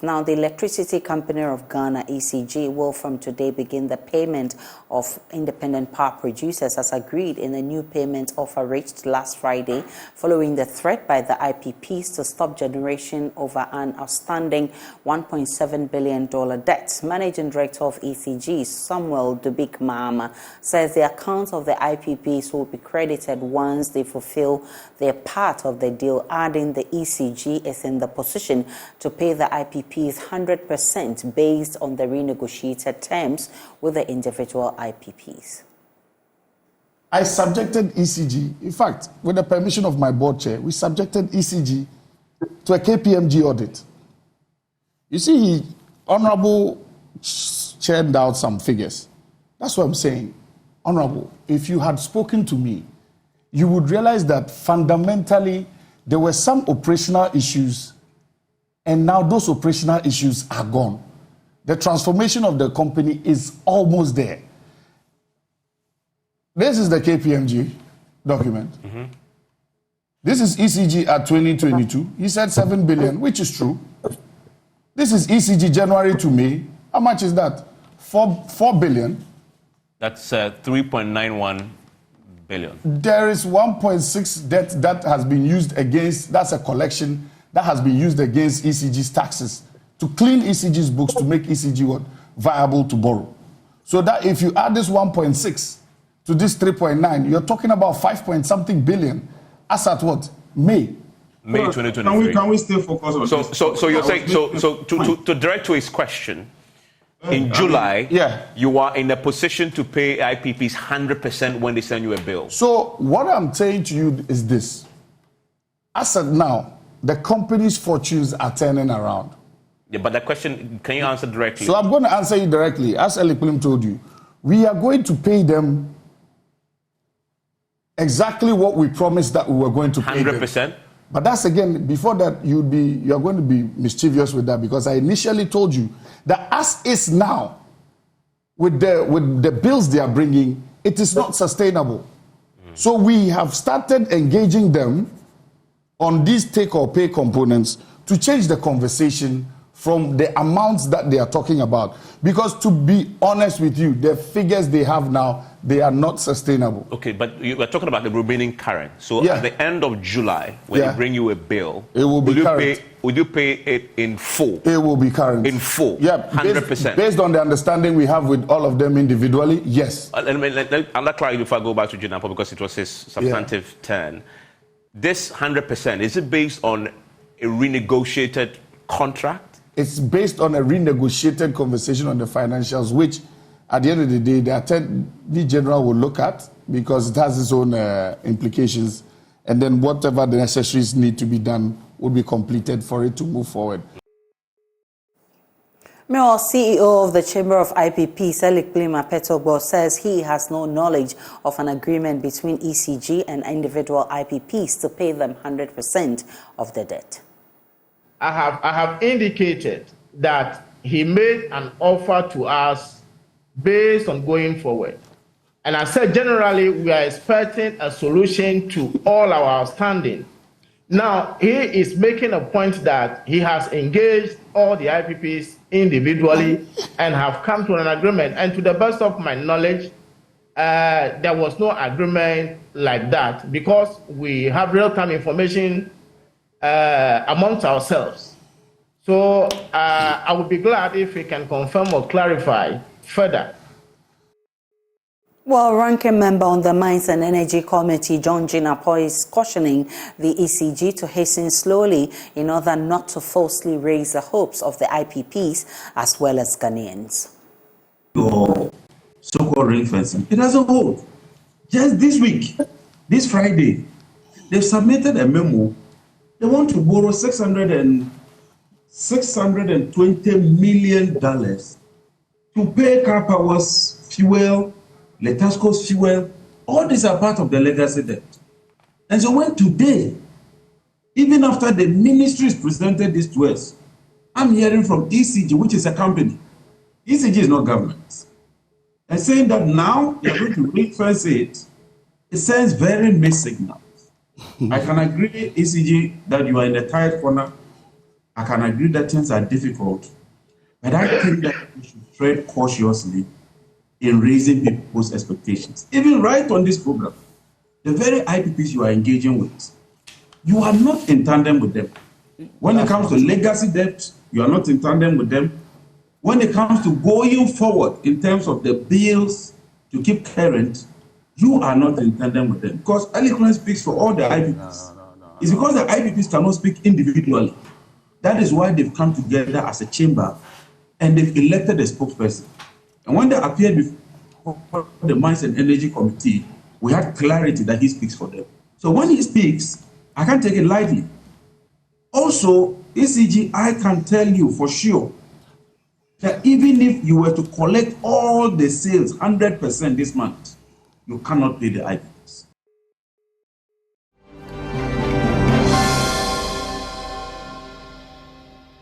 Now, the Electricity Company of Ghana, ECG, will from today begin the payment of independent power producers as agreed in the new payment offer reached last Friday following the threat by the IPPs to stop generation over an outstanding $1.7 billion debt. Managing Director of ECG, Samuel Dubik-Mahama, says the accounts of the IPPs will be credited once they fulfill their part of the deal, adding the ECG is in the position to pay the IPPs 100% based on the renegotiated terms with the individual IPPs. I subjected ECG, in fact, with the permission of my board chair, we subjected ECG to a KPMG audit. You see, Honorable churned out some figures. That's what I'm saying. Honorable, if you had spoken to me, you would realize that fundamentally there were some operational issues, and now those operational issues are gone. The transformation of the company is almost there. This is the KPMG document. This is ECG at 2022. He said 7 billion, which is true. This is ECG January to May. How much is that? 4 billion. That's 3.91 billion. There is 1.6 debt that has been used against, that's a collection that has been used against ECG's taxes to clean ECG's books to make ECG what? Viable to borrow. So that if you add this 1.6 to this 3.9, you're talking about 5-point-something billion as at what? May 2023. Can we still focus on this? So you're saying, to direct to his question, in July, you are in a position to pay IPPs 100% when they send you a bill. So what I'm saying to you is this. As of now, the company's fortunes are turning around. Yeah, but the question, can you answer directly? So I'm going to answer you directly. As Elikwilim told you, we are going to pay them exactly what we promised that we were going to pay 100%? them. But that's again, before that, you're going to be mischievous with that, because I initially told you that as is now, with the bills they are bringing, it is not sustainable. So we have started engaging them on these take or pay components to change the conversation from the amounts that they are talking about. Because to be honest with you, the figures they have now, they are not sustainable. Okay, but you were talking about the remaining current. So at the end of July, when they bring you a bill, it will be current. Would you pay it in full? It will be current. In full? Yeah, 100%. Based on the understanding we have with all of them individually, yes. I'll not clarify if I go back to Jinapo because it was his substantive turn. This 100%, is it based on a renegotiated contract? It's based on a renegotiated conversation on the financials, which at the end of the day, the Attorney General will look at because it has its own implications. And then whatever the necessaries need to be done will be completed for it to move forward. Meanwhile, CEO of the Chamber of IPPs, Elikwilim Apetogbo, says he has no knowledge of an agreement between ECG and individual IPPs to pay them 100% of the debt. I have indicated that he made an offer to us based on going forward. And I said generally we are expecting a solution to all our outstanding. Now, he is making a point that he has engaged all the IPPs individually and have come to an agreement. And to the best of my knowledge, there was no agreement like that because we have real-time information amongst ourselves. So I would be glad if we can confirm or clarify further. Well, ranking member on the Mines and Energy Committee, John Jinapo, is cautioning the ECG to hasten slowly in order not to falsely raise the hopes of the IPPs as well as Ghanaians. Your so-called ring fencing, it doesn't hold. Just this week, this Friday, they've submitted a memo. They want to borrow $620 million to pay Car Power's fuel, Letasco's fuel. All these are part of the legacy debt. And so when today, even after the ministries presented this to us, I'm hearing from ECG, which is a company. ECG is not government. And saying that now you're going to ring-fence it, it sends very mixed signals. I can agree, ECG, that you are in a tight corner. I can agree that things are difficult, but I think that we should tread cautiously in raising people's expectations. Even right on this program, the very IPPs you are engaging with, you are not in tandem with them. When it comes to legacy debt, you are not in tandem with them. When it comes to going forward in terms of the bills to keep current, you are not in tandem with them. Because eloquence speaks for all the IPPs. It's because the IPPs cannot speak individually. That is why they've come together as a chamber and they've elected a spokesperson. And when they appeared before the Mines and Energy Committee, we had clarity that he speaks for them. So when he speaks, I can't take it lightly. Also, ECG, I can tell you for sure that even if you were to collect all the sales 100% this month, you cannot pay the IP.